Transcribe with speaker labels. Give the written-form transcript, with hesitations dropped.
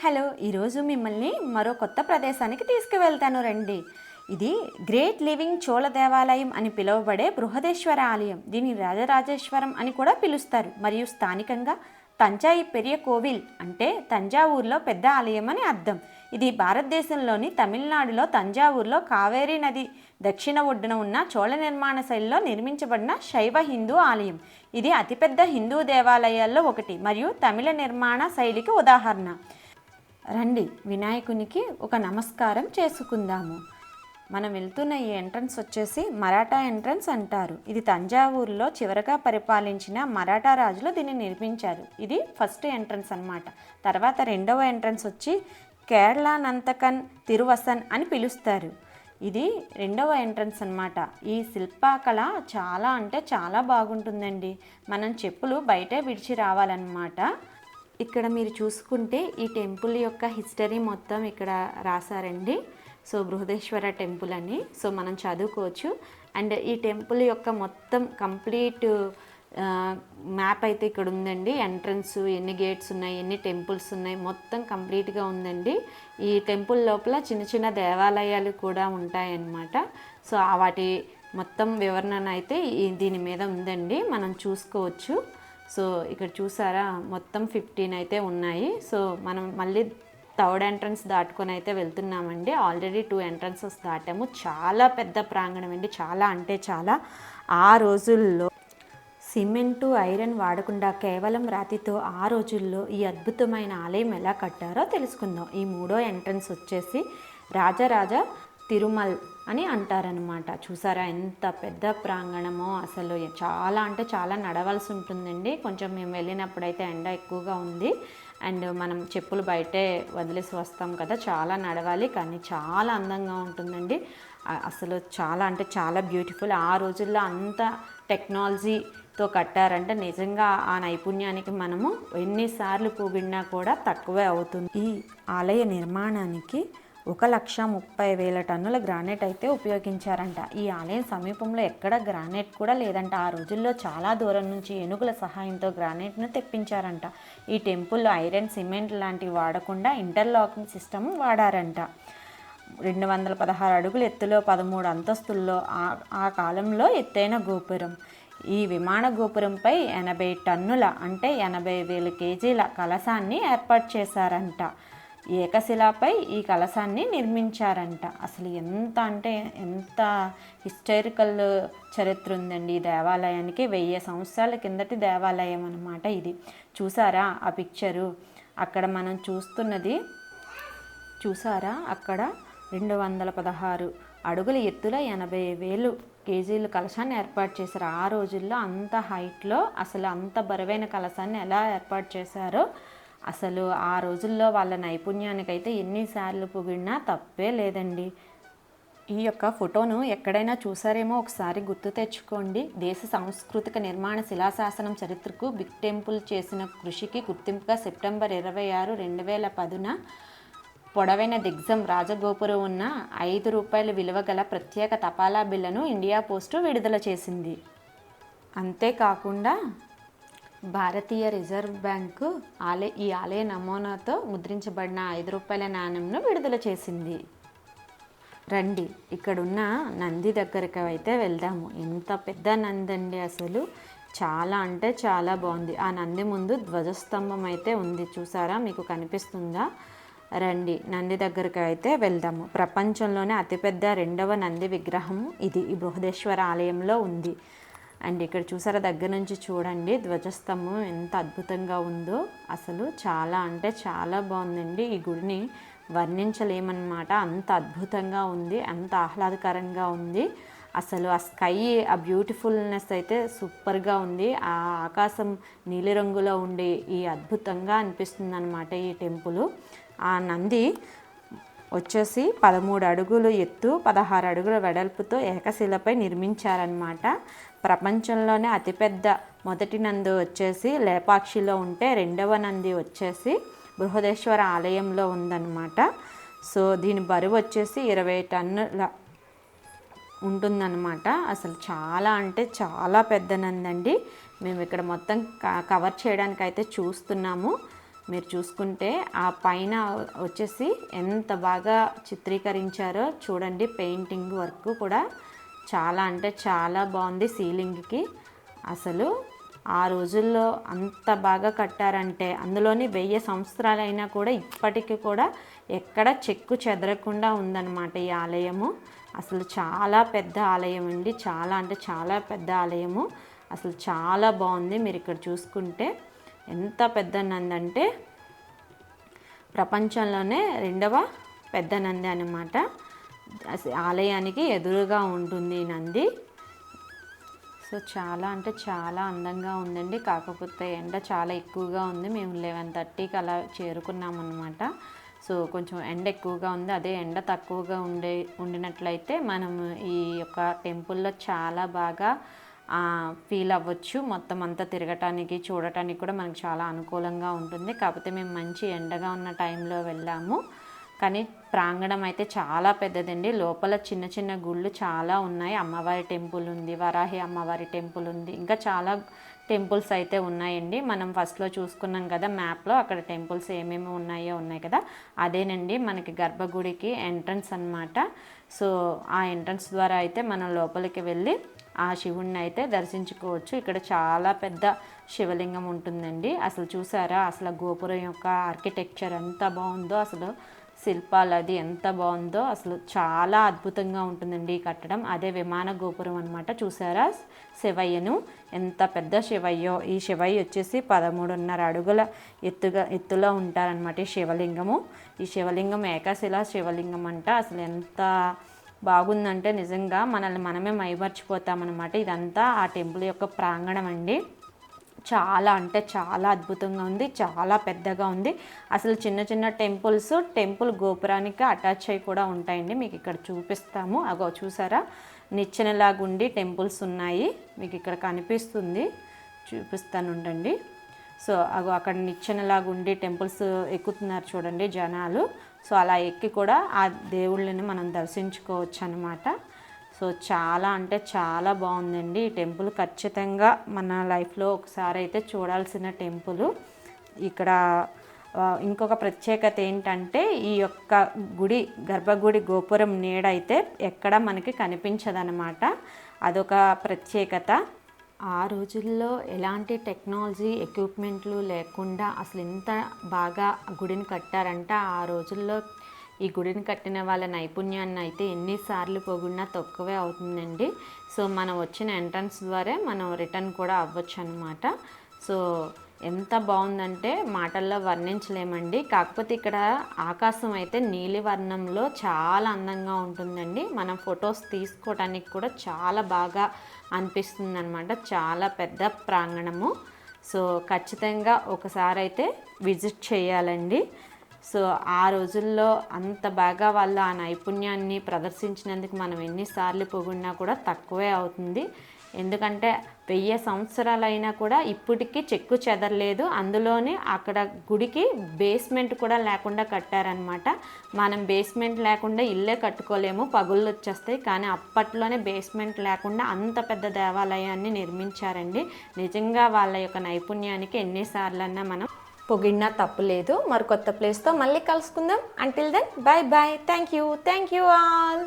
Speaker 1: Hello, ఈరోజు మిమ్మల్ని మరో కొత్త ప్రదేశానికి తీసుకువెళ్తాను రండి. ఇది గ్రేట్ లివింగ్ చోళ దేవాలయం అని పిలువబడే బృహదేశ్వర ఆలయం. దీన్ని రాజరాజేశ్వరం అని కూడా పిలుస్తారు. మరియు స్థానికంగా తంజాయి పెరియ కోవిల్ అంటే తంజావూరులో పెద్ద ఆలయం అని అర్థం. ఇది భారతదేశంలోని తమిళనాడులో తంజావూరులో కావేరీ నది దక్షిణ ఒడ్డున ఉన్న చోళ నిర్మాణ శైలిలో నిర్మించబడిన శైవ హిందూ ఆలయం. ఇది అతిపెద్ద హిందూ దేవాలయాల్లో ఒకటి మరియు తమిళ నిర్మాణ శైలికి ఉదాహరణ. రండి, వినాయకునికి ఒక నమస్కారం చేసుకుందాము. మనం వెళ్తున్న ఈ ఎంట్రన్స్ వచ్చేసి మరాఠా ఎంట్రన్స్ అంటారు. ఇది తంజావూరులో చివరగా పరిపాలించిన మరాఠా రాజులు దీన్ని నిర్మించారు. ఇది ఫస్ట్ ఎంట్రన్స్ అన్నమాట. తర్వాత రెండవ ఎంట్రన్స్ వచ్చి కేరళ నంతకన్ తిరువసన్ అని పిలుస్తారు. ఇది రెండవ ఎంట్రన్స్ అన్నమాట. ఈ శిల్పకళ చాలా అంటే చాలా బాగుంటుందండి. మనం చెప్పులు బయటే విడిచి రావాలన్నమాట. ఇక్కడ మీరు చూసుకుంటే ఈ టెంపుల్ యొక్క హిస్టరీ మొత్తం ఇక్కడ రాశారండి. సో బృహదేశ్వర టెంపుల్ అని మనం చదువుకోవచ్చు. అండ్ ఈ టెంపుల్ యొక్క మొత్తం కంప్లీట్ మ్యాప్ అయితే ఇక్కడ ఉందండి. ఎంట్రన్స్ ఎన్ని గేట్స్ ఉన్నాయి, ఎన్ని టెంపుల్స్ ఉన్నాయి, మొత్తం కంప్లీట్గా ఉందండి. ఈ టెంపుల్ లోపల చిన్న చిన్న దేవాలయాలు కూడా ఉంటాయన్నమాట. సో వాటి మొత్తం వివరణ అయితే దీని మీద ఉందండి, మనం చూసుకోవచ్చు. సో ఇక్కడ చూసారా, మొత్తం 15 అయితే ఉన్నాయి. సో మనం మళ్ళీ థర్డ్ ఎంట్రన్స్ దాటుకొని అయితే వెళ్తున్నామండి. ఆల్రెడీ 2 ఎంట్రన్సెస్ దాటాము. చాలా పెద్ద ప్రాంగణం అండి, చాలా అంటే చాలా. ఆ రోజుల్లో సిమెంటు ఐరన్ వాడకుండా కేవలం రాతితో ఆ రోజుల్లో ఈ అద్భుతమైన ఆలయం ఎలా కట్టారో తెలుసుకుందాం. ఈ మూడో ఎంట్రన్స్ వచ్చేసి రాజరాజ తిరుమల్ అని అంటారనమాట. చూసారా ఎంత పెద్ద ప్రాంగణమో. అసలు చాలా అంటే చాలా నడవలసి ఉంటుందండి. కొంచెం మేము వెళ్ళినప్పుడైతే ఎండ ఎక్కువగా ఉంది. అండ్ మనం చెప్పులు బయటే వదిలేసి వస్తాం కదా, చాలా నడవాలి, కానీ చాలా అందంగా ఉంటుందండి. అసలు చాలా అంటే చాలా బ్యూటిఫుల్. ఆ రోజుల్లో అంత టెక్నాలజీతో కట్టారంటే నిజంగా ఆ నైపుణ్యానికి మనము ఎన్నిసార్లు పొగిడినా కూడా తక్కువే అవుతుంది. ఈ ఆలయ నిర్మాణానికి 1,30,000 టన్నుల గ్రానైట్ అయితే ఉపయోగించారంట. ఈ ఆలయం సమీపంలో ఎక్కడ గ్రానైట్ కూడా లేదంట. ఆ రోజుల్లో చాలా దూరం నుంచి ఏనుగుల సహాయంతో గ్రానైట్ను తెప్పించారంట. ఈ టెంపుల్లో ఐరన్, సిమెంట్ లాంటివి వాడకుండా ఇంటర్లాకింగ్ సిస్టమ్ వాడారంట. 216 అడుగుల ఎత్తులో 13 అంతస్తుల్లో ఆ కాలంలో ఎత్తైన గోపురం. ఈ విమాన గోపురంపై 80 టన్నుల అంటే 80,000 కేజీల కలశాన్ని ఏర్పాటు చేశారంట. ఏకశిలాపై ఈ కలశాన్ని నిర్మించారంట. అసలు ఎంత అంటే ఎంత హిస్టారికల్ చరిత్ర ఉందండి ఈ దేవాలయానికి. 1000 సంవత్సరాల కిందటి దేవాలయం అన్నమాట ఇది. చూసారా ఆ పిక్చరు, అక్కడ మనం చూస్తున్నది చూసారా, అక్కడ 216 అడుగుల ఎత్తులో 80,000 కేజీలు కలశాన్ని ఏర్పాటు చేశారు. ఆ రోజుల్లో అంత హైట్లో అసలు అంత బరువైన కలశాన్ని ఎలా ఏర్పాటు చేశారో, అసలు ఆ రోజుల్లో వాళ్ళ నైపుణ్యానికైతే ఎన్నిసార్లు పొగిడినా తప్పే లేదండి. ఈ యొక్క ఫోటోను ఎక్కడైనా చూసారేమో ఒకసారి గుర్తు తెచ్చుకోండి. దేశ సాంస్కృతిక నిర్మాణ శిలాశాసనం చరిత్రకు బిగ్ టెంపుల్ చేసిన కృషికి గుర్తింపుగా సెప్టెంబర్ 26, 2010న పొడవైన దిగ్జం రాజగోపురం ఉన్న ₹5 విలువ గల ప్రత్యేక తపాలా బిళ్లను ఇండియా పోస్టు విడుదల చేసింది. అంతేకాకుండా భారతీయ రిజర్వ్ బ్యాంకు ఈ ఆలయ నమూనాతో ముద్రించబడిన ₹5 నాణెంను విడుదల చేసింది. రండి, ఇక్కడున్న నంది దగ్గరికి అయితే వెళ్దాము. ఎంత పెద్ద నంది అండి, అసలు చాలా అంటే చాలా బాగుంది. ఆ నంది ముందు ధ్వజస్తంభం అయితే ఉంది, చూసారా, మీకు కనిపిస్తుందా? రండి, నంది దగ్గరికి అయితే వెళ్దాము. ప్రపంచంలోనే అతిపెద్ద 2వ నంది విగ్రహం ఇది ఈ బృహదేశ్వర ఆలయంలో ఉంది. అండ్ ఇక్కడ చూసారా, దగ్గర నుంచి చూడండి ధ్వజస్తంభం ఎంత అద్భుతంగా ఉందో. అసలు చాలా అంటే చాలా బాగుందండి. ఈ గుడిని వర్ణించలేమన్నమాట, అంత అద్భుతంగా ఉంది, అంత ఆహ్లాదకరంగా ఉంది. అసలు ఆ స్కై, ఆ బ్యూటిఫుల్నెస్ అయితే సూపర్గా ఉంది. ఆ ఆకాశం నీలిరంగులో ఉండి ఈ అద్భుతంగా అనిపిస్తుంది అన్నమాట ఈ టెంపుల్. ఆ నంది వచ్చేసి 13 అడుగులు ఎత్తు, 16 అడుగుల వెడల్పుతో ఏకశిలపై నిర్మించారనమాట. ప్రపంచంలోనే అతిపెద్ద మొదటి నంది వచ్చేసి లేపాక్షిలో ఉంటే, రెండవ నంది వచ్చేసి బృహదేశ్వర ఆలయంలో ఉందన్నమాట. సో దీని బరువు వచ్చేసి 20 టన్నుల ఉంటుందన్నమాట. అసలు చాలా అంటే చాలా పెద్ద నంది అండి. మేము ఇక్కడ మొత్తం కవర్ చేయడానికి అయితే చూస్తున్నాము. మీరు చూసుకుంటే ఆ పైన వచ్చేసి ఎంత బాగా చిత్రీకరించారో చూడండి. పెయింటింగ్ వర్క్ కూడా చాలా అంటే చాలా బాగుంది. సీలింగ్కి అసలు ఆ రోజుల్లో అంత బాగా కట్టారంటే, అందులోని 1000 సంవత్సరాలైనా కూడా ఇప్పటికీ కూడా ఎక్కడ చెక్కు చెదరకుండా ఉందన్నమాట ఈ ఆలయము. అసలు చాలా పెద్ద ఆలయం అండి, చాలా అంటే చాలా పెద్ద ఆలయము. అసలు చాలా బాగుంది. మీరు ఇక్కడ చూసుకుంటే ఎంత పెద్ద నంది అంటే ప్రపంచంలోనే 2వ పెద్ద నంది అన్నమాట. ఆలయానికి ఎదురుగా ఉంటుంది ఈ నంది. సో చాలా అంటే చాలా అందంగా ఉందండి. కాకపోతే ఎండ చాలా ఎక్కువగా ఉంది. మేము 11:30కి అలా చేరుకున్నామన్నమాట. సో కొంచెం ఎండ ఎక్కువగా ఉంది. అదే ఎండ తక్కువగా ఉండినట్లయితే మనం ఈ యొక్క టెంపుల్లో చాలా బాగా ఫీల్ అవ్వచ్చు. మొత్తం అంతా తిరగటానికి చూడటానికి కూడా మనకు చాలా అనుకూలంగా ఉంటుంది. కాకపోతే మేము మంచి ఎండగా ఉన్న టైంలో వెళ్ళాము. కానీ ప్రాంగణం అయితే చాలా పెద్దదండి. లోపల చిన్న చిన్న గుళ్ళు చాలా ఉన్నాయి. అమ్మవారి టెంపుల్ ఉంది, వరాహి అమ్మవారి టెంపుల్ ఉంది, ఇంకా చాలా టెంపుల్స్ అయితే ఉన్నాయండి. మనం ఫస్ట్లో చూసుకున్నాం కదా మ్యాప్లో, అక్కడ టెంపుల్స్ ఏమేమి ఉన్నాయో ఉన్నాయి కదా, అదేనండి మనకి గర్భగుడికి ఎంట్రన్స్ అన్నమాట. సో ఆ ఎంట్రన్స్ ద్వారా అయితే మనం లోపలికి వెళ్ళి ఆ శివుణ్ణి అయితే దర్శించుకోవచ్చు. ఇక్కడ చాలా పెద్ద శివలింగం ఉంటుందండి. అసలు చూసారా అసలు గోపురం యొక్క ఆర్కిటెక్చర్ ఎంత బాగుందో, అసలు శిల్పాలు అది ఎంత బాగుందో, అసలు చాలా అద్భుతంగా ఉంటుందండి ఈ కట్టడం. అదే విమాన గోపురం అనమాట. చూసారా శివయ్యను, ఎంత పెద్ద శివయ్యో. ఈ శివయ్య వచ్చేసి 13.5 అడుగుల ఎత్తులో ఉంటారనమాట ఈ శివలింగము. ఈ శివలింగం ఏకశిలా శివలింగం అంట. అసలు ఎంత బాగుందంటే నిజంగా మనల్ని మనమే మైమర్చిపోతామన్నమాట. ఇదంతా ఆ టెంపుల్ యొక్క ప్రాంగణం అండి. చాలా అంటే చాలా అద్భుతంగా ఉంది, చాలా పెద్దగా ఉంది. అసలు చిన్న చిన్న టెంపుల్ గోపురానికి అటాచ్ అయ్యి కూడా ఉంటాయండి. మీకు ఇక్కడ చూపిస్తాము. అగో చూసారా నిచ్చెనలాగుండి టెంపుల్స్ ఉన్నాయి. మీకు ఇక్కడ కనిపిస్తుంది, చూపిస్తాను ఉండండి. సో అగో అక్కడ నిచ్చెనలాగుండి టెంపుల్స్ ఎక్కుతున్నారు చూడండి జనాలు. సో అలా ఎక్కి కూడా ఆ దేవుళ్ళని మనం దర్శించుకోవచ్చు అన్నమాట. సో చాలా అంటే చాలా బాగుందండి ఈ టెంపుల్. ఖచ్చితంగా మన లైఫ్లో ఒకసారి అయితే చూడాల్సిన టెంపుల్. ఇక్కడ ఇంకొక ప్రత్యేకత ఏంటంటే ఈ యొక్క గుడి గర్భగుడి గోపురం నీడైతే ఎక్కడ మనకి కనిపించదన్నమాట. అదొక ప్రత్యేకత. ఆ రోజుల్లో ఎలాంటి టెక్నాలజీ ఎక్విప్మెంట్లు లేకుండా అసలు ఎంత బాగా గుడిని కట్టారంటే, ఆ రోజుల్లో ఈ గుడిని కట్టిన వాళ్ళ నైపుణ్యాన్ని అయితే ఎన్నిసార్లు పొగిడినా తక్కువే అవుతుందండి. సో మనం వచ్చిన ఎంట్రన్స్ ద్వారా మనం రిటర్న్ కూడా అవ్వచ్చు అనమాట. సో ఎంత బాగుందంటే మాటల్లో వర్ణించలేమండి. కాకపోతే ఇక్కడ ఆకాశం అయితే నీలి వర్ణంలో చాలా అందంగా ఉంటుందండి. మనం ఫొటోస్ తీసుకోవడానికి కూడా చాలా బాగా అనిపిస్తుంది అనమాట. చాలా పెద్ద ప్రాంగణము. సో ఖచ్చితంగా ఒకసారి అయితే విజిట్ చేయాలండి. సో ఆ రోజుల్లో అంత బాగా వాళ్ళు ఆ నైపుణ్యాన్ని ప్రదర్శించినందుకు మనం ఎన్నిసార్లు పొగిడినా కూడా తక్కువే అవుతుంది. ఎందుకంటే 1000 సంవత్సరాలైనా కూడా ఇప్పటికీ చెక్కు చెదరలేదు. అందులోనే అక్కడ గుడికి బేస్మెంట్ కూడా లేకుండా కట్టారనమాట. మనం బేస్మెంట్ లేకుండా ఇల్లే కట్టుకోలేము, పగుళ్ళు వచ్చేస్తాయి. కానీ అప్పట్లోనే బేస్మెంట్ లేకుండా అంత పెద్ద దేవాలయాన్ని నిర్మించారండి. నిజంగా వాళ్ళ యొక్క నైపుణ్యానికి ఎన్నిసార్లన్నా మనం పొగిడినా తప్పులేదు. మరి కొత్త ప్లేస్తో మళ్ళీ కలుసుకుందాం. Until then bye bye. Thank you all.